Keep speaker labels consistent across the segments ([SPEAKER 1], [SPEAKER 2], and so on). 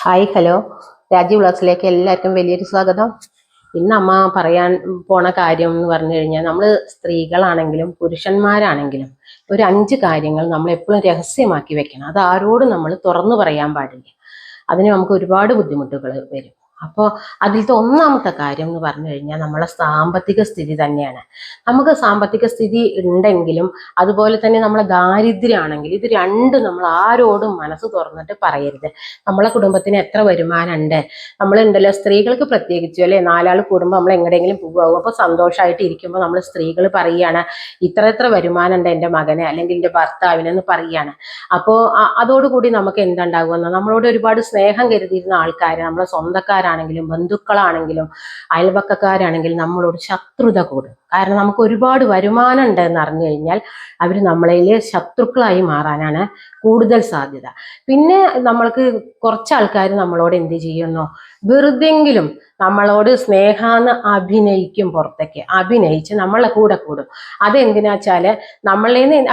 [SPEAKER 1] Hi hello Rajeev വ്ളോഗ്സിലേക്ക് എല്ലാവർക്കും വലിയൊരു സ്വാഗതം. ഇന്ന് അമ്മ പറയാൻ പോണ കാര്യം എന്ന് പറഞ്ഞു കഴിഞ്ഞാൽ നമ്മൾ സ്ത്രീകളാണെങ്കിലും പുരുഷന്മാരാണെങ്കിലും ഒരു 5 കാര്യങ്ങൾ നമ്മൾ എപ്പോഴും രഹസ്യമാക്കി വെക്കണം. അത് ആരോടും നമ്മൾ തുറന്നു പറയാൻ പാടില്ല. അതിന് നമുക്ക് ഒരുപാട് ബുദ്ധിമുട്ടുകൾ വരും. അപ്പോൾ അതിലത്തെ ഒന്നാമത്തെ കാര്യം എന്ന് പറഞ്ഞു കഴിഞ്ഞാൽ നമ്മളെ സാമ്പത്തിക സ്ഥിതി തന്നെയാണ്. നമുക്ക് സാമ്പത്തിക സ്ഥിതി ഉണ്ടെങ്കിലും അതുപോലെ തന്നെ നമ്മളെ ദാരിദ്ര്യമാണെങ്കിൽ ഇത് രണ്ടും നമ്മൾ ആരോടും മനസ്സ് തുറന്നിട്ട് പറയരുത്. നമ്മളെ കുടുംബത്തിന് എത്ര വരുമാനം ഉണ്ട്, നമ്മളുണ്ടല്ലോ സ്ത്രീകൾക്ക് പ്രത്യേകിച്ചും അല്ലെ, 4 ആൾ കൂടുമ്പോൾ നമ്മൾ എങ്ങടെയെങ്കിലും പോകും. അപ്പോൾ സന്തോഷമായിട്ട് ഇരിക്കുമ്പോൾ നമ്മൾ സ്ത്രീകൾ പറയുകയാണ് ഇത്ര വരുമാനം ഉണ്ട് എൻ്റെ മകന് അല്ലെങ്കിൽ എൻ്റെ ഭർത്താവിനെന്ന് പറയുകയാണ്. അപ്പോൾ അതോടുകൂടി നമുക്ക് എന്തുണ്ടാകുമെന്ന്, നമ്മളോട് ഒരുപാട് സ്നേഹം കരുതിയിരുന്ന ആൾക്കാർ, നമ്മളെ സ്വന്തക്കാരാണെങ്കിലും ബന്ധുക്കളാണെങ്കിലും അയൽപക്കക്കാരാണെങ്കിലും നമ്മളോട് ശത്രുത കൂടും. കാരണം നമുക്ക് ഒരുപാട് വരുമാനം ഉണ്ട് എന്ന് അറിഞ്ഞു കഴിഞ്ഞാൽ അവർ നമ്മളതിൽ ശത്രുക്കളായി മാറാനാണ് കൂടുതൽ സാധ്യത. പിന്നെ നമ്മൾക്ക് കുറച്ച് ആൾക്കാർ നമ്മളോട് എന്ത് ചെയ്യുന്നു, വെറുതെങ്കിലും നമ്മളോട് സ്നേഹാന്ന് അഭിനയിക്കും, പുറത്തേക്ക് അഭിനയിച്ച് നമ്മളെ കൂടെ കൂടും. അതെന്തിനാ വെച്ചാല്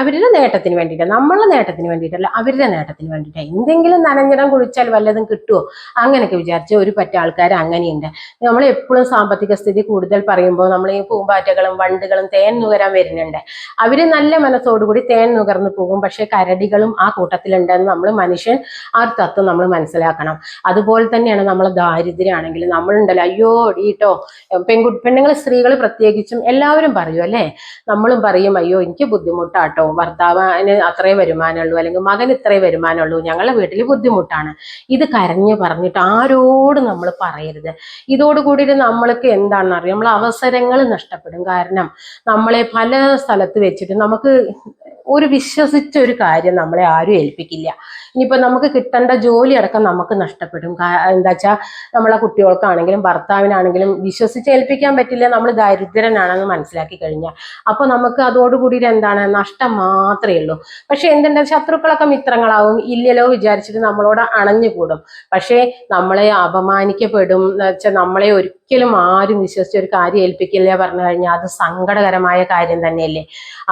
[SPEAKER 1] അവരുടെ നേട്ടത്തിന് വേണ്ടിയിട്ട്, നമ്മളെ നേട്ടത്തിന് വേണ്ടിയിട്ടല്ല, അവരുടെ നേട്ടത്തിന് വേണ്ടിയിട്ട്. എന്തെങ്കിലും നനഞ്ഞിടം കുഴിച്ചാൽ വല്ലതും കിട്ടുമോ അങ്ങനെയൊക്കെ വിചാരിച്ച് ഒരു പറ്റ ആൾക്കാർ അങ്ങനെയുണ്ട്. നമ്മൾ എപ്പോഴും സാമ്പത്തിക സ്ഥിതി കൂടുതൽ പറയുമ്പോൾ നമ്മൾ ഈ പൂമ്പാറ്റകളും വണ്ടുകളും തേൻ നുകരാൻ വരുന്നുണ്ട്. അവര് നല്ല മനസ്സോടുകൂടി തേൻ നുകർന്നു പോകും. പക്ഷെ കരടികളും ആ കൂട്ടത്തിലുണ്ടെന്ന് നമ്മൾ മനുഷ്യൻ ആ ഒരു തത്വം നമ്മൾ മനസ്സിലാക്കണം. അതുപോലെ തന്നെയാണ് നമ്മളെ ദാരിദ്ര്യമാണെങ്കിൽ നമ്മളുണ്ടല്ലോ, അയ്യോ ഡീട്ടോ, പെണ്ണുങ്ങൾ സ്ത്രീകൾ പ്രത്യേകിച്ചും എല്ലാവരും പറയും അല്ലേ, നമ്മളും പറയും അയ്യോ എനിക്ക് ബുദ്ധിമുട്ടാട്ടോ, ഭർത്താവിന് അത്രേ വരുമാനമുള്ളൂ അല്ലെങ്കിൽ മകന് ഇത്രേ വരുമാനമുള്ളൂ, ഞങ്ങളുടെ വീട്ടിൽ ബുദ്ധിമുട്ടാണ്. ഇത് കരഞ്ഞു പറഞ്ഞിട്ട് ആരോടും നമ്മൾ പറയരുത്. ഇതോടുകൂടിയിട്ട് നമ്മൾക്ക് എന്താണെന്ന് അറിയാം, നമ്മൾ അവസരങ്ങൾ നഷ്ടപ്പെടും. കാരണം നമ്മളെ പല സ്ഥലത്ത് വെച്ചിട്ട് നമുക്ക് ഒരു വിശ്വസിച്ച ഒരു കാര്യം നമ്മളെ ആരും ഏൽപ്പിക്കില്ല. ഇനിയിപ്പോ നമുക്ക് കിട്ടേണ്ട ജോലി അടക്കം നമുക്ക് നഷ്ടപ്പെടും. എന്താ വെച്ചാൽ നമ്മളെ കുട്ടികൾക്കാണെങ്കിലും ഭർത്താവിനാണെങ്കിലും വിശ്വസിച്ച് ഏൽപ്പിക്കാൻ പറ്റില്ല, നമ്മൾ ദരിദ്രനാണെന്ന് മനസ്സിലാക്കി കഴിഞ്ഞാൽ. അപ്പൊ നമുക്ക് അതോടുകൂടി എന്താണ്, നഷ്ടം മാത്രമേ ഉള്ളൂ. പക്ഷെ എന്തുണ്ട്, ശത്രുക്കളൊക്കെ മിത്രങ്ങളാവും ഇല്ലല്ലോ വിചാരിച്ചിട്ട് നമ്മളോട് അണഞ്ഞുകൂടും. പക്ഷെ നമ്മളെ അപമാനിക്കപ്പെടും എന്ന് വെച്ചാൽ നമ്മളെ ഒരിക്കലും ആരും വിശ്വസിച്ച് ഒരു കാര്യം ഏൽപ്പിക്കില്ല പറഞ്ഞു കഴിഞ്ഞാൽ അത് സങ്കടകരമായ കാര്യം തന്നെയല്ലേ.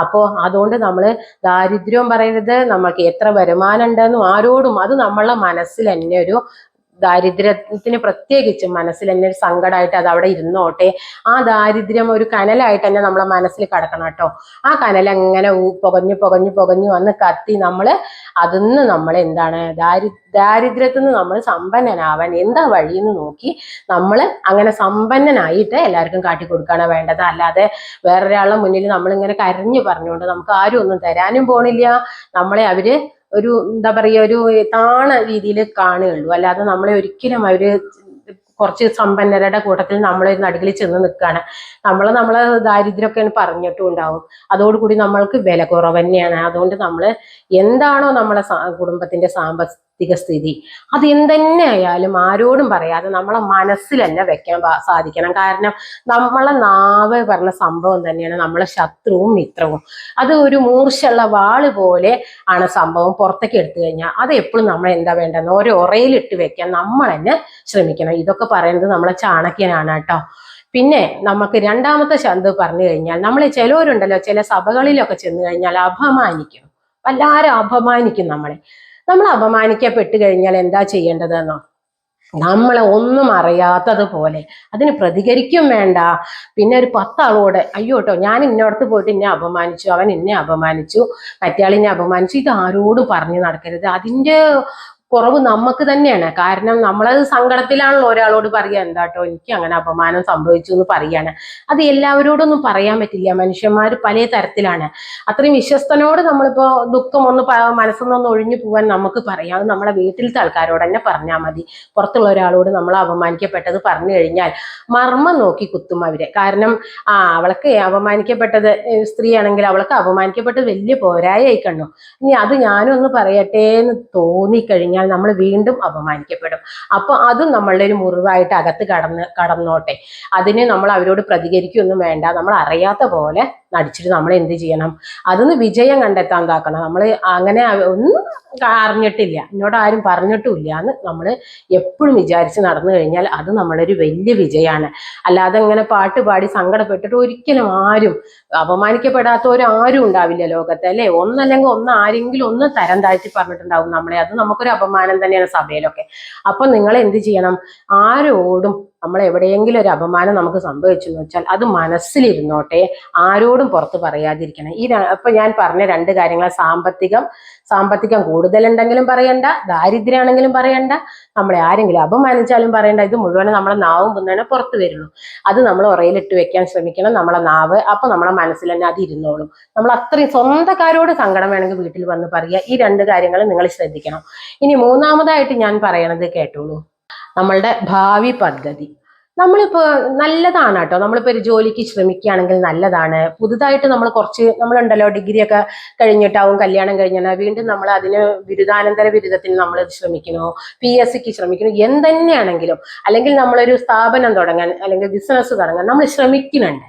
[SPEAKER 1] അപ്പോൾ അതുകൊണ്ട് നമ്മൾ ദാരിദ്ര്യവും പറയരുത്, നമ്മൾക്ക് എത്ര വരുമാനം ഉണ്ടെന്നും ആരോടും. അത് നമ്മളെ മനസ്സിൽ തന്നെ ഒരു ദാരിദ്ര്യത്തിന് പ്രത്യേകിച്ചും മനസ്സിൽ തന്നെ ഒരു സങ്കടമായിട്ട് അത് അവിടെ ഇരുന്നോട്ടെ. ആ ദാരിദ്ര്യം ഒരു കനലായിട്ട് തന്നെ നമ്മളെ മനസ്സിൽ കിടക്കണം കേട്ടോ. ആ കനൽ അങ്ങനെ പുകഞ്ഞു വന്ന് കത്തി അതിന്ന് നമ്മൾ എന്താണ്, ദാരിദ്ര്യത്തിൽ നിന്ന് നമ്മൾ സമ്പന്നനാവാൻ എന്താ വഴിയെന്ന് നോക്കി നമ്മൾ അങ്ങനെ സമ്പന്നനായിട്ട് എല്ലാവർക്കും കാട്ടിക്കൊടുക്കുകയാണ് വേണ്ടത്. അല്ലാതെ വേറൊരാളുടെ മുന്നിൽ നമ്മളിങ്ങനെ കരഞ്ഞു പറഞ്ഞുകൊണ്ട് നമുക്ക് ആരും ഒന്നും തരാനും പോണില്ല. നമ്മളെ അവര് ഒരു എന്താ പറയുക, ഒരു താണ രീതിയിൽ കാണുകയുള്ളൂ. അല്ലാതെ നമ്മളെ ഒരിക്കലും അവര് കുറച്ച് സമ്പന്നരുടെ കൂട്ടത്തിൽ നമ്മൾ നടുകിൽ ചെന്ന് നിൽക്കുകയാണ്. നമ്മളെ ദാരിദ്ര്യമൊക്കെയാണ് പറഞ്ഞിട്ടും ഉണ്ടാവും. അതോടുകൂടി നമ്മൾക്ക് വില കുറവ് തന്നെയാണ്. അതുകൊണ്ട് നമ്മൾ എന്താണോ നമ്മളെ കുടുംബത്തിന്റെ സാമ്പത്തിക സ്ഥിതി അത് എന്തെന്നെ ആയാലും ആരോടും പറയാതെ നമ്മളെ മനസ്സിൽ തന്നെ വെക്കാൻ സാധിക്കണം. കാരണം നമ്മളെ നാവ് പറഞ്ഞ സംഭവം തന്നെയാണ് നമ്മളെ ശത്രുവും മിത്രവും. അത് ഒരു മൂർച്ചയുള്ള വാള് പോലെ ആണ് സംഭവം. പുറത്തേക്ക് എടുത്തു കഴിഞ്ഞാൽ അത് എപ്പോഴും നമ്മൾ എന്താ വേണ്ടെന്ന് ഒരു ഉറയിലിട്ട് വെക്കാൻ നമ്മൾ തന്നെ ശ്രമിക്കണം. ഇതൊക്കെ പറയുന്നത് നമ്മളെ ചാണക്യനാണ് കേട്ടോ. പിന്നെ നമുക്ക് രണ്ടാമത്തെ ശബ്ദം പറഞ്ഞു കഴിഞ്ഞാൽ, നമ്മൾ ചിലവരുണ്ടല്ലോ ചില സഭകളിലൊക്കെ ചെന്ന് കഴിഞ്ഞാൽ അപമാനിക്കും, എല്ലാവരും അപമാനിക്കും നമ്മൾ അപമാനിക്കപ്പെട്ട് കഴിഞ്ഞാൽ എന്താ ചെയ്യേണ്ടതെന്നോ, നമ്മളെ ഒന്നും അറിയാത്തതുപോലെ അതിന് പ്രതികരിക്കും വേണ്ട. പിന്നെ ഒരു 10 ആളോട് അയ്യോട്ടോ ഞാൻ ഇന്നോടത്ത് പോയിട്ട് എന്നെ അപമാനിച്ചു, അവൻ എന്നെ അപമാനിച്ചു, മറ്റയാളിനെ അപമാനിച്ചു, ഇത് ആരോടും പറഞ്ഞു നടക്കരുത്. അതിൻ്റെ കുറവ് നമുക്ക് തന്നെയാണ്. കാരണം നമ്മളത് സങ്കടത്തിലാണല്ലോ ഒരാളോട് പറയുക, എന്താട്ടോ എനിക്ക് അങ്ങനെ അപമാനം സംഭവിച്ചു എന്ന് പറയാണ്. അത് എല്ലാവരോടൊന്നും പറയാൻ പറ്റില്ല. മനുഷ്യന്മാർ പല തരത്തിലാണ്. അത്രയും വിശ്വസ്തനോട് നമ്മളിപ്പോ ദുഃഖം മനസ്സിൽ ഒഴിഞ്ഞു പോകാൻ നമുക്ക് പറയാം. അത് നമ്മളെ വീട്ടിലത്തെ ആൾക്കാരോട് തന്നെ പറഞ്ഞാൽ മതി. പുറത്തുള്ള ഒരാളോട് നമ്മൾ അപമാനിക്കപ്പെട്ടത് പറഞ്ഞു കഴിഞ്ഞാൽ മർമ്മം നോക്കി കുത്തും അവര്. കാരണം അവൾക്ക് അപമാനിക്കപ്പെട്ടത്, സ്ത്രീയാണെങ്കിൽ അവൾക്ക് അപമാനിക്കപ്പെട്ടത് വലിയ പോരായി കണ്ടു, ഇനി അത് ഞാനും ഒന്ന് പറയട്ടെ എന്ന് തോന്നിക്കഴിഞ്ഞാൽ നമ്മൾ വീണ്ടും അപമാനിക്കപ്പെടും. അപ്പൊ അതും നമ്മളുടെ ഒരു മുറിവായിട്ട് അകത്ത് കടന്നോട്ടെ. അതിന് നമ്മൾ അവരോട് പ്രതികരിക്കൊന്നും വേണ്ട. നമ്മൾ അറിയാത്ത പോലെ നടിച്ചിട്ട് നമ്മൾ എന്ത് ചെയ്യണം, അതിന്ന് വിജയം കണ്ടെത്താൻ താക്കണം. നമ്മൾ അങ്ങനെ ഒന്നും അറിഞ്ഞിട്ടില്ല, എന്നോട് ആരും പറഞ്ഞിട്ടുമില്ല എന്ന് നമ്മൾ എപ്പോഴും വിചാരിച്ച് നടന്നു കഴിഞ്ഞാൽ അത് നമ്മളൊരു വലിയ വിജയമാണ്. അല്ലാതെ ഇങ്ങനെ പാട്ട് പാടി സങ്കടപ്പെട്ടിട്ട് ഒരിക്കലും ആരും അപമാനിക്കപ്പെടാത്തവരാരും ഉണ്ടാവില്ല ലോകത്ത്, അല്ലേ? ഒന്നല്ലെങ്കിൽ ഒന്ന് ആരെങ്കിലും ഒന്ന് തരം താഴ്ത്തി പറഞ്ഞിട്ടുണ്ടാവും നമ്മളെ, അത് നമുക്കൊരു അപമാനം തന്നെയാണ് സഭയിലൊക്കെ. അപ്പൊ നിങ്ങൾ എന്ത് ചെയ്യണം, ആരോടും നമ്മൾ എവിടെയെങ്കിലും ഒരു അപമാനം നമുക്ക് സംഭവിച്ചു എന്ന് വെച്ചാൽ അത് മനസ്സിലിരുന്നോട്ടെ, ആരോടും പുറത്ത് പറയാതിരിക്കണം. ഇപ്പൊ ഞാൻ പറഞ്ഞ രണ്ട് കാര്യങ്ങൾ, സാമ്പത്തികം കൂടുതലുണ്ടെങ്കിലും പറയണ്ട, ദാരിദ്ര്യമാണെങ്കിലും പറയണ്ട, നമ്മളെ ആരെങ്കിലും അപമാനിച്ചാലും പറയണ്ട. ഇത് മുഴുവൻ നമ്മളെ നാവും പുന്നേനെ പുറത്ത് വരുള്ളൂ. അത് നമ്മൾ ഉറയിലിട്ട് വെക്കാൻ ശ്രമിക്കണം, നമ്മളെ നാവ്. അപ്പൊ നമ്മളെ മനസ്സിൽ തന്നെ അത് ഇരുന്നോളും. നമ്മൾ അത്രയും സ്വന്തക്കാരോട് സങ്കടം വേണമെങ്കിൽ വീട്ടിൽ വന്ന് പറയുക. ഈ രണ്ട് കാര്യങ്ങൾ നിങ്ങൾ ശ്രദ്ധിക്കണം. ഇനി മൂന്നാമതായിട്ട് ഞാൻ പറയണത് കേട്ടോളൂ, നമ്മളുടെ ഭാവി പദ്ധതി. നമ്മളിപ്പോ നല്ലതാണ് കേട്ടോ, നമ്മളിപ്പോ ഒരു ജോലിക്ക് ശ്രമിക്കുകയാണെങ്കിൽ നല്ലതാണ്. പുതുതായിട്ട് നമ്മളുണ്ടല്ലോ, ഡിഗ്രി ഒക്കെ കഴിഞ്ഞിട്ടാവും കല്യാണം കഴിഞ്ഞാൽ വീണ്ടും നമ്മൾ അതിന് ബിരുദാനന്തര ബിരുദത്തിന് നമ്മൾ ശ്രമിക്കുന്നു, PSCക്ക് ശ്രമിക്കുന്നു, എന്തെന്നെയാണെങ്കിലും, അല്ലെങ്കിൽ നമ്മളൊരു സ്ഥാപനം തുടങ്ങാൻ അല്ലെങ്കിൽ ബിസിനസ് തുടങ്ങാൻ നമ്മൾ ശ്രമിക്കുന്നുണ്ട്.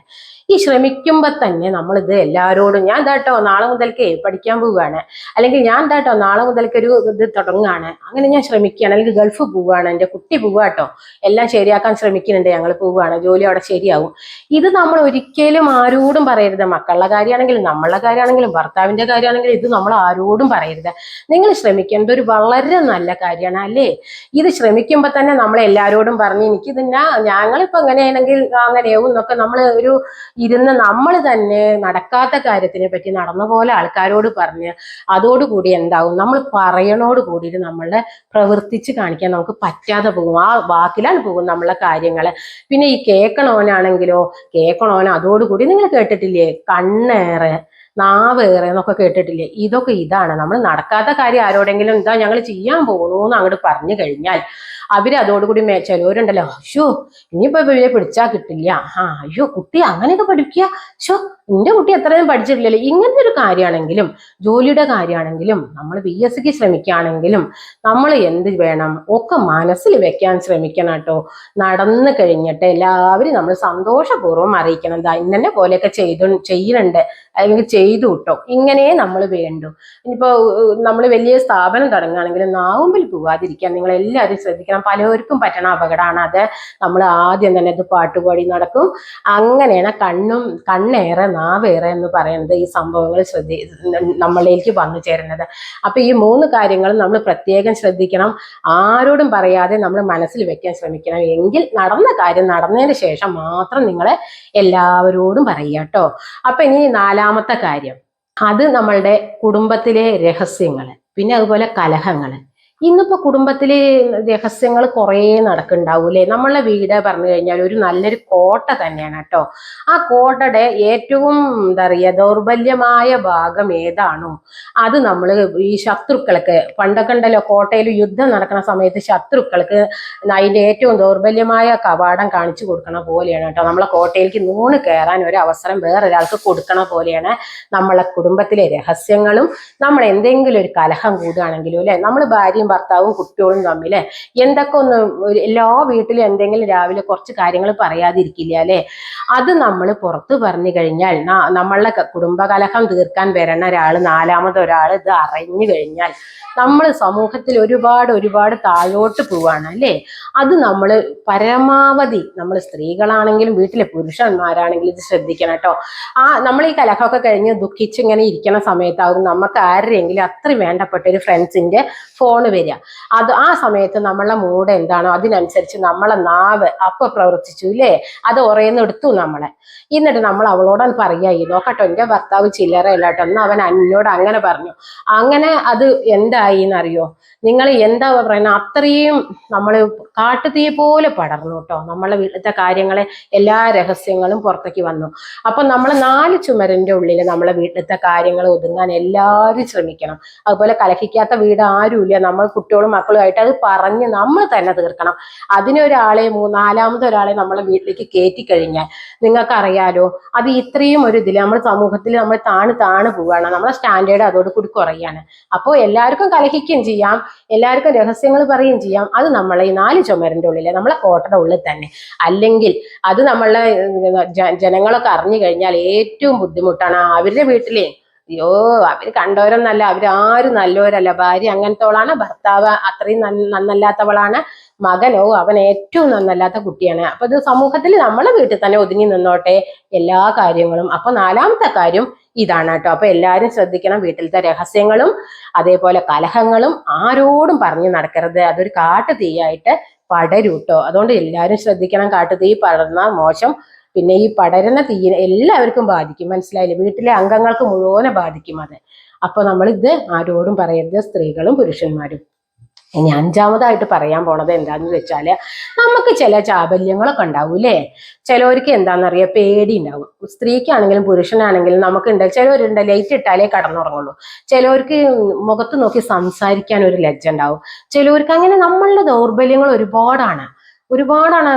[SPEAKER 1] ഈ ശ്രമിക്കുമ്പോൾ തന്നെ നമ്മളിത് എല്ലാവരോടും, ഞാൻ എന്താട്ടോ നാളെ മുതൽക്കേ പഠിക്കാൻ പോവുകയാണ്, അല്ലെങ്കിൽ ഞാൻ എന്താട്ടോ നാളെ മുതൽക്കൊരു ഇത് തുടങ്ങുകയാണ്, അങ്ങനെ ഞാൻ ശ്രമിക്കുകയാണ്, അല്ലെങ്കിൽ ഗൾഫ് പോവുകയാണ്, എൻ്റെ കുട്ടി പോവാട്ടോ, എല്ലാം ശരിയാക്കാൻ ശ്രമിക്കുന്നുണ്ട്, ഞങ്ങൾ പോവുകയാണ്, ജോലി അവിടെ ശരിയാവും. ഇത് നമ്മൾ ഒരിക്കലും ആരോടും പറയരുത്. മക്കളുടെ കാര്യമാണെങ്കിലും നമ്മളുടെ കാര്യമാണെങ്കിലും ഭർത്താവിൻ്റെ കാര്യമാണെങ്കിലും ഇത് നമ്മൾ ആരോടും പറയരുത്. നിങ്ങൾ ശ്രമിക്കേണ്ടത് ഒരു വളരെ നല്ല കാര്യമാണ്, അല്ലേ? ഇത് ശ്രമിക്കുമ്പോൾ തന്നെ നമ്മൾ എല്ലാവരോടും പറഞ്ഞ് എനിക്കിതിന്നാ ഞങ്ങളിപ്പോൾ എങ്ങനെയാണെങ്കിൽ അങ്ങനെയാവും എന്നൊക്കെ നമ്മൾ ഇരുന്ന് നമ്മൾ തന്നെ നടക്കാത്ത കാര്യത്തിനെ പറ്റി നടന്ന പോലെ ആൾക്കാരോട് പറഞ്ഞ് അതോടുകൂടി എന്താവും, നമ്മൾ പറയണോട് കൂടിയിട്ട് നമ്മളെ പ്രവർത്തിച്ച് കാണിക്കാൻ നമുക്ക് പറ്റാതെ പോകും. ആ വാക്കിലാണ് പോകും നമ്മളെ കാര്യങ്ങൾ. പിന്നെ ഈ കേൾക്കണവനാണെങ്കിലോ അതോടുകൂടി നിങ്ങൾ കേട്ടിട്ടില്ലേ, കണ്ണേറെ നാവേറെ എന്നൊക്കെ കേട്ടിട്ടില്ലേ? ഇതാണ് നമ്മൾ നടക്കാത്ത കാര്യം ആരോടെങ്കിലും എന്താ ഞങ്ങൾ ചെയ്യാൻ പോകുന്നു എന്ന് അങ്ങോട്ട് പറഞ്ഞു കഴിഞ്ഞാൽ അവരതോടുകൂടി ചിലവരുണ്ടല്ലോ, അയ്യോ ഇനിയിപ്പോ ഇവരെ പിടിച്ചാൽ കിട്ടില്ല, അയ്യോ കുട്ടി അങ്ങനെയൊക്കെ പഠിക്കുക, നിന്റെ കുട്ടി എത്രയും പഠിച്ചിട്ടില്ലല്ലോ. ഇങ്ങനത്തെ ഒരു കാര്യമാണെങ്കിലും ജോലിയുടെ കാര്യമാണെങ്കിലും നമ്മൾ PSCക്ക് ശ്രമിക്കുകയാണെങ്കിലും നമ്മൾ എന്ത് വേണം ഒക്കെ മനസ്സിൽ വെക്കാൻ ശ്രമിക്കണം കേട്ടോ. നടന്നു കഴിഞ്ഞിട്ട് എല്ലാവരും നമ്മൾ സന്തോഷപൂർവ്വം അറിയിക്കണം, എന്താ ഇന്നെ പോലെയൊക്കെ ചെയ്യുന്നുണ്ട് അല്ലെങ്കിൽ ചെയ്തു കേട്ടോ, ഇങ്ങനെ നമ്മൾ വേണ്ടു. ഇനിയിപ്പോ നമ്മൾ വലിയ സ്ഥാപനം തുടങ്ങുകയാണെങ്കിലും നാവുമ്പിൽ പോവാതിരിക്കാൻ നിങ്ങൾ എല്ലാവരും ശ്രദ്ധിക്കണം. പലർക്കും പറ്റണ അപകടമാണ് അത്. നമ്മൾ ആദ്യം തന്നെ ഇത് പാട്ടുപാടി നടക്കും. അങ്ങനെയാണ് കണ്ണേറെ നാവേറെ എന്ന് പറയുന്നത് ഈ സംഭവങ്ങൾ നമ്മളിലേക്ക് വന്നു ചേരുന്നത്. അപ്പൊ ഈ 3 കാര്യങ്ങളും നമ്മൾ പ്രത്യേകം ശ്രദ്ധിക്കണം. ആരോടും പറയാതെ നമ്മൾ മനസ്സിൽ വെക്കാൻ ശ്രമിക്കണം. എങ്കിൽ നടന്ന കാര്യം നടന്നതിന് ശേഷം മാത്രം നിങ്ങളെ എല്ലാവരോടും പറയുക കേട്ടോ. അപ്പൊ ഇനി 4ാമത്തെ കാര്യം, അത് നമ്മളുടെ കുടുംബത്തിലെ രഹസ്യങ്ങൾ, പിന്നെ അതുപോലെ കലഹങ്ങൾ. ഇന്നിപ്പോ കുടുംബത്തില് രഹസ്യങ്ങൾ കുറേ നടക്കുന്നുണ്ടാവൂലേ. നമ്മളെ വീട് പറഞ്ഞു കഴിഞ്ഞാൽ ഒരു നല്ലൊരു കോട്ട തന്നെയാണ് കേട്ടോ. ആ കോട്ടയുടെ ഏറ്റവും എന്താ പറയുക ദൗർബല്യമായ ഭാഗം ഏതാണോ അത് നമ്മൾ ഈ ശത്രുക്കൾക്ക്, പണ്ടൊക്കെ ഉണ്ടല്ലോ കോട്ടയിൽ യുദ്ധം നടക്കുന്ന സമയത്ത് ശത്രുക്കൾക്ക് അതിന്റെ ഏറ്റവും ദൗർബല്യമായ കവാടം കാണിച്ചു കൊടുക്കണ പോലെയാണ് കേട്ടോ. നമ്മളെ കോട്ടയിലേക്ക് നൂണ് കയറാൻ ഒരു അവസരം വേറൊരാൾക്ക് കൊടുക്കണ പോലെയാണ് നമ്മളെ കുടുംബത്തിലെ രഹസ്യങ്ങളും. നമ്മൾ എന്തെങ്കിലും ഒരു കലഹം കൂടുകയാണെങ്കിലും അല്ലെ, നമ്മൾ ഭാര്യയും ഭർത്താവും കുട്ടികളും തമ്മിൽ എന്തൊക്കെ എല്ലാ വീട്ടിലും എന്തെങ്കിലും രാവിലെ കുറച്ച് കാര്യങ്ങൾ പറയാതിരിക്കില്ല അല്ലെ, അത് നമ്മൾ പുറത്ത് പറഞ്ഞു കഴിഞ്ഞാൽ നമ്മളുടെ കുടുംബകലഹം തീർക്കാൻ വരണ ഒരാൾ, 4ാമത് ഒരാൾ ഇത് അറിഞ്ഞു കഴിഞ്ഞാൽ നമ്മൾ സമൂഹത്തിൽ ഒരുപാട് താഴോട്ട് പോവാണ് അല്ലേ. അത് നമ്മൾ പരമാവധി നമ്മൾ സ്ത്രീകളാണെങ്കിലും വീട്ടിലെ പുരുഷന്മാരാണെങ്കിലും ഇത് ശ്രദ്ധിക്കണം കേട്ടോ. നമ്മൾ ഈ കലഹമൊക്കെ കഴിഞ്ഞ് ദുഃഖിച്ചിങ്ങനെ ഇരിക്കണ സമയത്താവും നമുക്ക് ആരുടെയെങ്കിലും അത്ര വേണ്ടപ്പെട്ട ഒരു ഫ്രണ്ട്സിന്റെ ഫോണ് വരിക. ആ സമയത്ത് നമ്മളെ മൂഡ് എന്താണോ അതിനനുസരിച്ച് നമ്മളെ നാവ് അപ്പൊ പ്രവർത്തിച്ചു ഇല്ലേ, അത് ഉറയുന്ന എടുത്തു നമ്മളെ. എന്നിട്ട് നമ്മൾ അവളോടാണ് പറയുക, നോക്കട്ടോ എൻ്റെ ഭർത്താവ് ചില്ലറയല്ല കേട്ടോ, എന്നാ അവൻ എന്നോട് അങ്ങനെ പറഞ്ഞു. അങ്ങനെ അത് എന്തായി എന്നറിയോ, നിങ്ങൾ എന്താ പറയുന്നത്, അത്രയും നമ്മൾ കാട്ടുതീ പോലെ പടർന്നു കേട്ടോ. നമ്മളെ വീട്ടിലത്തെ കാര്യങ്ങളെ എല്ലാ രഹസ്യങ്ങളും പുറത്തേക്ക് വന്നു. അപ്പൊ നമ്മൾ 4 ചുമരിന്റെ ഉള്ളിൽ നമ്മളെ വീട്ടിലത്തെ കാര്യങ്ങൾ ഒതുങ്ങാൻ എല്ലാവരും ശ്രമിക്കണം. അതുപോലെ കലഹിക്കാത്ത വീട് ആരുമില്ല. നമ്മൾ കുട്ടികളും മക്കളുമായിട്ട് അത് പറഞ്ഞ് നമ്മൾ തന്നെ തീർക്കണം. അതിനൊരാളെ നാലാമത്തെ ഒരാളെ നമ്മളെ വീട്ടിലേക്ക് കയറ്റി കഴിഞ്ഞാൽ നിങ്ങൾക്കറിയാലോ, അത് ഇത്രയും ഒരു ഇതിൽ നമ്മൾ സമൂഹത്തിൽ നമ്മൾ താണു പോവുകയാണ്, നമ്മളെ സ്റ്റാൻഡേർഡ് അതോട് കൂടി കുറയാണ്. അപ്പോൾ എല്ലാവർക്കും കലഹിക്കുകയും ചെയ്യാം, എല്ലാവർക്കും രഹസ്യങ്ങൾ പറയുകയും ചെയ്യാം. അത് നമ്മളെ ഈ 4 ചുമരിന്റെ ഉള്ളിൽ, നമ്മളെ കോട്ടയുടെ ഉള്ളിൽ തന്നെ. അല്ലെങ്കിൽ അത് നമ്മളെ ജനങ്ങളൊക്കെ അറിഞ്ഞു കഴിഞ്ഞാൽ ഏറ്റവും ബുദ്ധിമുട്ടാണ്. അവരുടെ വീട്ടിലെ അയ്യോ, അവര് കണ്ടവരൊന്നല്ല, അവരാരും നല്ലവരല്ല. ഭാര്യ അങ്ങനത്തോളാണ്, ഭർത്താവ് അത്രയും നന്നല്ലാത്തവളാണ്, മകനോ അവൻ ഏറ്റവും നന്നല്ലാത്ത കുട്ടിയാണ്. അപ്പൊ ഇത് സമൂഹത്തിൽ നമ്മളെ വീട്ടിൽ തന്നെ ഒതുങ്ങി നിന്നോട്ടെ എല്ലാ കാര്യങ്ങളും. അപ്പൊ 4ാമത്തെ കാര്യം ഇതാണ് കേട്ടോ. അപ്പൊ എല്ലാവരും ശ്രദ്ധിക്കണം, വീട്ടിലത്തെ രഹസ്യങ്ങളും അതേപോലെ കലഹങ്ങളും ആരോടും പറഞ്ഞു നടക്കരുത്. അതൊരു കാട്ടു തീയായിട്ട് പടരൂട്ടോ. അതുകൊണ്ട് എല്ലാവരും ശ്രദ്ധിക്കണം. കാട്ടുതീ പടർന്നാൽ മോശം. പിന്നെ ഈ പടരുന്ന തീ എല്ലാവർക്കും ബാധിക്കും, മനസ്സിലായില്ലേ? വീട്ടിലെ അംഗങ്ങൾക്ക് മുഴുവനെ ബാധിക്കും അത്. അപ്പൊ നമ്മൾ ഇത് ആരോടും പറയരുത്, സ്ത്രീകളും പുരുഷന്മാരും. ഇനി 5ാമതായിട്ട് പറയാൻ പോണത് എന്താന്ന് വെച്ചാല്, നമുക്ക് ചില ചാബല്യങ്ങളൊക്കെ ഉണ്ടാവൂലേ. ചിലവർക്ക് എന്താണെന്നറിയാം, പേടി ഉണ്ടാവും. സ്ത്രീക്കാണെങ്കിലും പുരുഷനാണെങ്കിലും നമുക്കുണ്ട്. ചിലവരുണ്ട് ലൈറ്റ് ഇട്ടാലേ കടന്നുറങ്ങുള്ളൂ. ചിലവർക്ക് മുഖത്ത് നോക്കി സംസാരിക്കാൻ ഒരു ലജ്ജ ഉണ്ടാവും. ചിലവർക്ക് അങ്ങനെ നമ്മളുടെ ദൗർബല്യങ്ങൾ ഒരുപാടാണ്.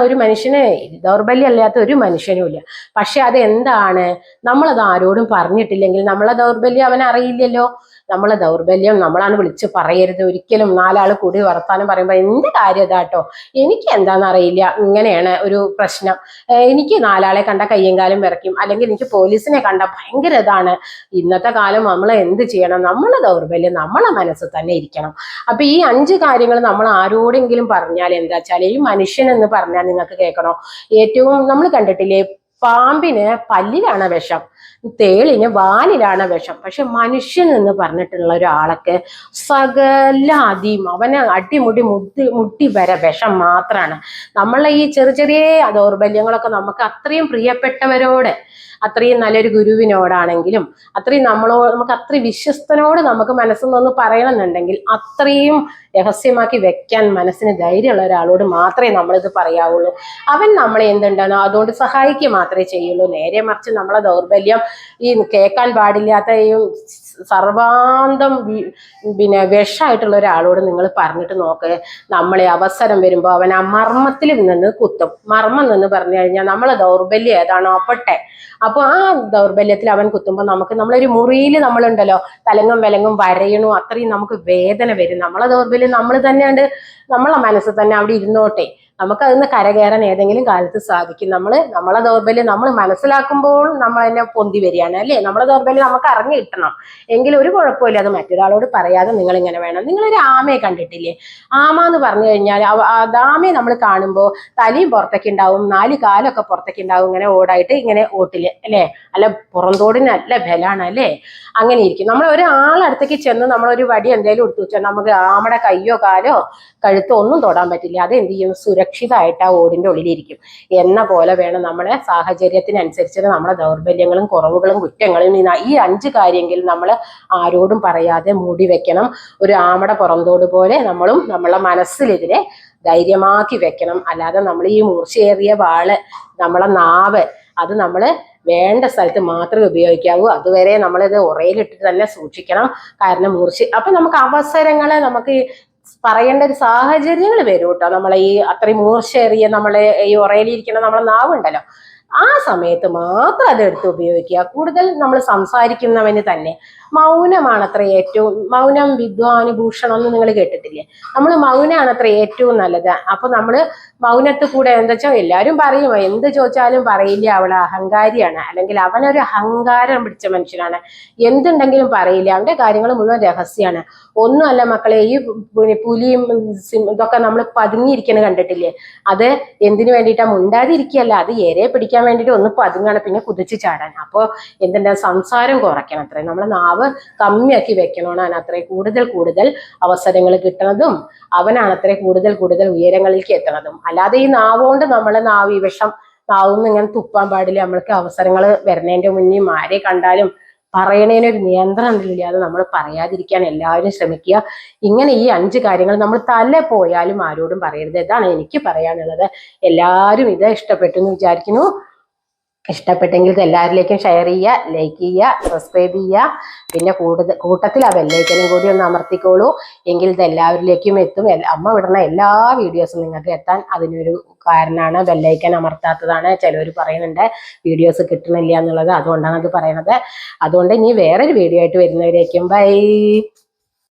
[SPEAKER 1] ഒരു മനുഷ്യന് ദൗർബല്യം അല്ലാത്ത ഒരു മനുഷ്യനും ഇല്ല. പക്ഷെ അത് എന്താണ്, നമ്മളത് ആരോടും പറഞ്ഞിട്ടില്ലെങ്കിൽ നമ്മളെ ദൗർബല്യം അവനറിയില്ലല്ലോ. നമ്മളെ ദൗർബല്യം നമ്മളാണ് വിളിച്ച് പറയരുത് ഒരിക്കലും. 4 ആൾ കൂടി വർത്താനം പറയുമ്പോൾ എന്റെ കാര്യം ഇതാട്ടോ, എനിക്ക് എന്താണെന്ന് അറിയില്ല, ഇങ്ങനെയാണ് ഒരു പ്രശ്നം, എനിക്ക് 4 ആളെ കണ്ട കയ്യും കാലും വിറയ്ക്കും, അല്ലെങ്കിൽ എനിക്ക് പോലീസിനെ കണ്ട ഭയങ്കര ഇതാണ്. ഇന്നത്തെ കാലം നമ്മൾ എന്ത് ചെയ്യണം, നമ്മളെ ദൗർബല്യം നമ്മളെ മനസ്സിൽ തന്നെ ഇരിക്കണം. അപ്പൊ ഈ 5 കാര്യങ്ങൾ നമ്മൾ ആരോടെങ്കിലും പറഞ്ഞാൽ എന്താ വെച്ചാൽ, ഈ മനുഷ്യൻ എന്ന് പറഞ്ഞാൽ നിങ്ങൾക്ക് കേൾക്കണോ, ഏറ്റവും നമ്മൾ കണ്ടിട്ടില്ലേ, പാമ്പിന് പല്ലിലാണ് വിഷം, തേളിന് വാലിലാണ് വിഷം. പക്ഷെ മനുഷ്യൻ എന്ന് പറഞ്ഞിട്ടുള്ള ഒരാളൊക്കെ സകല അവനെ മുട്ടി വരെ വിഷം മാത്രമാണ്. നമ്മളെ ഈ ചെറിയ ദൗർബല്യങ്ങളൊക്കെ നമുക്ക് അത്രയും പ്രിയപ്പെട്ടവരോട്, അത്രയും നല്ലൊരു ഗുരുവിനോടാണെങ്കിലും അത്രയും നമുക്ക് അത്രയും വിശ്വസ്തനോട് നമുക്ക് മനസ്സിൽ നിന്ന് പറയണമെന്നുണ്ടെങ്കിൽ അത്രയും രഹസ്യമാക്കി വെക്കാൻ മനസ്സിന് ധൈര്യമുള്ള ഒരാളോട് മാത്രമേ നമ്മളിത് പറയാവുള്ളൂ. അവൻ നമ്മളെ എന്തുണ്ടാനോ അതുകൊണ്ട് സഹായിക്കുക മാത്രമേ ചെയ്യുള്ളൂ. നേരെ മറിച്ച് നമ്മളെ ദൗർബല്യം ഈ കേൾക്കാൻ പാടില്ലാത്ത ഈ സർവാന്തം പിന്നെ വിഷമായിട്ടുള്ള ഒരാളോട് നിങ്ങൾ പറഞ്ഞിട്ട് നോക്ക്. നമ്മളെ അവസരം വരുമ്പോൾ അവൻ ആ മർമ്മത്തിൽ നിന്ന് കുത്തും. മർമ്മം എന്ന് പറഞ്ഞു കഴിഞ്ഞാൽ നമ്മളെ ദൗർബല്യം ഏതാണോ അപ്പട്ടെ, അപ്പൊ ആ ദൗർബല്യത്തിൽ അവൻ കുത്തുമ്പോൾ നമ്മളൊരു മുറിയിൽ നമ്മളുണ്ടല്ലോ തലങ്ങും വിലങ്ങും വരയണു, അത്രയും നമുക്ക് വേദന വരും. നമ്മളെ ദൗർബല്യം നമ്മൾ തന്നെയുണ്ട്, നമ്മളെ മനസ്സിൽ തന്നെ അവിടെ ഇരുന്നോട്ടെ, നമുക്ക് അതിന് കരകയറാൻ ഏതെങ്കിലും കാലത്ത് സാധിക്കും. നമ്മളെ ദൗർബല്യം നമ്മൾ മനസ്സിലാക്കുമ്പോൾ നമ്മൾ തന്നെ പൊന്തി വരികയാണ് അല്ലേ. നമ്മളെ ദൗർബല്യം നമുക്ക് അറിഞ്ഞു കിട്ടണം. എങ്കിലും ഒരു കുഴപ്പമില്ല, അത് മറ്റൊരാളോട് പറയാതെ നിങ്ങൾ ഇങ്ങനെ വേണം. നിങ്ങളൊരു ആമയെ കണ്ടിട്ടില്ലേ? ആമ എന്ന് പറഞ്ഞു കഴിഞ്ഞാൽ ആമയെ നമ്മൾ കാണുമ്പോൾ തലയും പുറത്തേക്ക് ഉണ്ടാവും, 4 കാലൊക്കെ പുറത്തേക്ക് ഉണ്ടാവും, ഇങ്ങനെ ഓടായിട്ട് ഇങ്ങനെ ഓട്ടില് അല്ലേ. അല്ല പുറന്തോടിന് നല്ല ബലാണ് അല്ലേ. അങ്ങനെ ഇരിക്കും. നമ്മൾ ഒരാളടുത്തേക്ക് ചെന്ന് നമ്മളൊരു വടി എന്തെങ്കിലും എടുത്തു വെച്ചാൽ നമുക്ക് ആമയുടെ കയ്യോ കാലോ കഴുത്തോ ഒന്നും തൊടാൻ പറ്റില്ല. അത് എന്ത് ചെയ്യും, സുരക്ഷിതമായിട്ട് ആ ഓടിന്റെ ഉള്ളിലിരിക്കും. എന്ന പോലെ വേണം നമ്മളെ സാഹചര്യത്തിനനുസരിച്ച് നമ്മളെ ദൗർബല്യങ്ങളും കുറവുകളും കുറ്റങ്ങളും ഈ 5 കാര്യമെങ്കിലും നമ്മൾ ആരോടും പറയാതെ മൂടി വെക്കണം. ഒരു ആമയുടെ പുറന്തോട് പോലെ നമ്മളും നമ്മളെ മനസ്സിലിതിനെ ധൈര്യമാക്കി വെക്കണം. അല്ലാതെ നമ്മൾ ഈ മൂർച്ചയേറിയ വാള്, നമ്മളെ നാവ്, അത് നമ്മൾ വേണ്ട സ്ഥലത്ത് മാത്രമേ ഉപയോഗിക്കാവൂ. അതുവരെ നമ്മളിത് ഉറയിലിട്ടിട്ട് തന്നെ സൂക്ഷിക്കണം. കാരണം അപ്പൊ നമുക്ക് അവസരങ്ങളെ നമുക്ക് പറയേണ്ട ഒരു സാഹചര്യങ്ങൾ വരും കേട്ടോ. നമ്മളെ ഈ അത്രയും മൂർച്ചയേറിയ നമ്മളെ ഈ ഉറയിലിരിക്കുന്ന നമ്മളെ നാവുണ്ടല്ലോ, ആ സമയത്ത് മാത്രം അതെടുത്ത് ഉപയോഗിക്കുക. കൂടുതൽ നമ്മൾ സംസാരിക്കുന്നവന് തന്നെ മൗനമാണത്ര ഏറ്റവും, മൗനം വിദ്വാനുഭൂഷണം എന്ന് നിങ്ങൾ കേട്ടിട്ടില്ലേ? നമ്മൾ മൗനമാണത്ര ഏറ്റവും നല്ലത്. അപ്പൊ നമ്മൾ മൗനത്തിൽ കൂടെ എന്താ വെച്ചാൽ എല്ലാവരും പറയും, എന്ത് ചോദിച്ചാലും പറയില്ല, അവള് അഹങ്കാരിയാണ്, അല്ലെങ്കിൽ അവനൊരു അഹങ്കാരം പിടിച്ച മനുഷ്യനാണ്, എന്തുണ്ടെങ്കിലും പറയില്ല, അവന്റെ കാര്യങ്ങൾ മുഴുവൻ രഹസ്യമാണ്. ഒന്നുമല്ല മക്കളെ, ഈ പുലിയും ഇതൊക്കെ നമ്മൾ പതുങ്ങിയിരിക്കുന്നത് കണ്ടിട്ടില്ലേ? അത് എന്തിനു വേണ്ടിയിട്ടാണ്? മുണ്ടാതിരിക്കുകയല്ല, അത് ഏരെ പിടിക്കാൻ വേണ്ടിയിട്ട് ഒന്ന് പതുങ്ങാണ്, പിന്നെ കുതിച്ച് ചാടാൻ. അപ്പോൾ എന്തിൻ്റെ സംസാരം കുറയ്ക്കണം, അത്രയും നമ്മളെ നാവ് കമ്മിയാക്കി വെക്കണമെന്നാണ് അത്രയും കൂടുതൽ അവസരങ്ങൾ കിട്ടണതും, അവനാണ് അത്രയും കൂടുതൽ ഉയരങ്ങളിലേക്ക് എത്തണതും. അല്ലാതെ ഈ നാവുകൊണ്ട് നമ്മളെ നാവ് ഈ വിഷം നാവുന്ന് ഇങ്ങനെ തുപ്പാൻ പാടില്ല. നമ്മൾക്ക് അവസരങ്ങൾ വരുന്നതിന്റെ മുന്നേ ആരെ കണ്ടാലും പറയണതിനൊരു നിയന്ത്രണം ഇല്ലാതെ നമ്മൾ പറയാതിരിക്കാൻ എല്ലാവരും ശ്രമിക്കുക. ഇങ്ങനെ ഈ 5 കാര്യങ്ങൾ നമ്മൾ തല പോയാലും ആരോടും പറയരുത്. ഇതാണ് എനിക്ക് പറയാനുള്ളത്. എല്ലാവരും ഇത് ഇഷ്ടപ്പെട്ടു എന്ന് വിചാരിക്കുന്നു. ഇഷ്ടപ്പെട്ടെങ്കിൽ ഇത് എല്ലാവരിലേക്കും ഷെയർ ചെയ്യുക, ലൈക്ക് ചെയ്യുക, സബ്സ്ക്രൈബ് ചെയ്യുക. പിന്നെ കൂട്ടത്തിൽ ആ ബെല്ലൈക്കനും കൂടി ഒന്ന് അമർത്തിക്കോളൂ. എങ്കിൽ ഇത് എല്ലാവരിലേക്കും എത്തും. അമ്മ വിടുന്ന എല്ലാ വീഡിയോസും നിങ്ങൾക്ക് എത്താൻ അതിനൊരു കാരണമാണ് ബെല്ലൈക്കൻ അമർത്താത്തതാണ്. ചിലവർ പറയുന്നുണ്ട് വീഡിയോസ് കിട്ടുന്നില്ല എന്നുള്ളത്, അതുകൊണ്ടാണ് അത് പറയണത്. അതുകൊണ്ട് ഇനി വേറൊരു വീഡിയോ ആയിട്ട് വരുന്നവരേക്കും ബൈ.